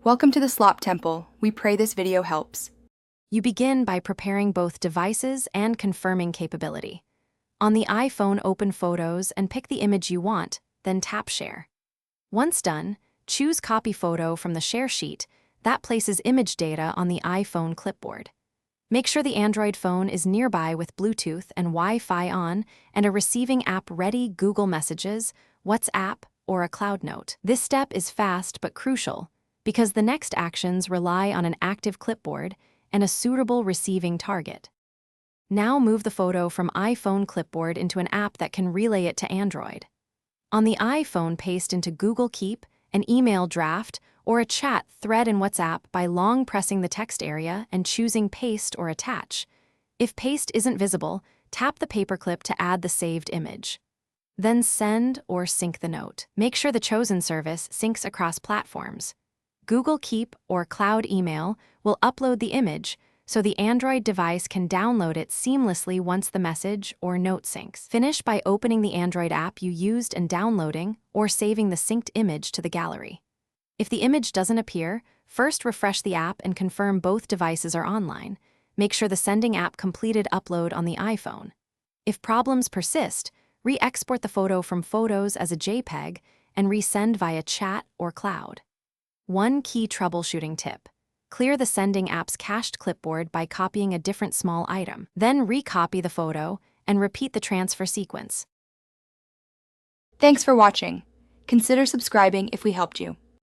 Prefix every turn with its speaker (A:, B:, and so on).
A: Welcome to the Slop Temple. We pray this video helps.
B: You begin by preparing both devices and confirming capability. On the iPhone, open Photos and pick the image you want, then tap Share. Once done, choose Copy Photo from the Share sheet. That places image data on the iPhone clipboard. Make sure the Android phone is nearby with Bluetooth and Wi-Fi on and a receiving app ready: Google Messages, WhatsApp, or a Cloud Note. This step is fast but crucial, because the next actions rely on an active clipboard and a suitable receiving target. Now move the photo from iPhone clipboard into an app that can relay it to Android. On the iPhone, paste into Google Keep, an email draft, or a chat thread in WhatsApp by long pressing the text area and choosing Paste or Attach. If Paste isn't visible, tap the paperclip to add the saved image. Then send or sync the note. Make sure the chosen service syncs across platforms. Google Keep or Cloud Email will upload the image, so the Android device can download it seamlessly once the message or note syncs. Finish by opening the Android app you used and downloading or saving the synced image to the gallery. If the image doesn't appear, first refresh the app and confirm both devices are online. Make sure the sending app completed upload on the iPhone. If problems persist, re-export the photo from Photos as a JPEG and resend via chat or cloud. One key troubleshooting tip: clear the sending app's cached clipboard by copying a different small item. Then recopy the photo and repeat the transfer sequence.
A: Thanks for watching. Consider subscribing if we helped you.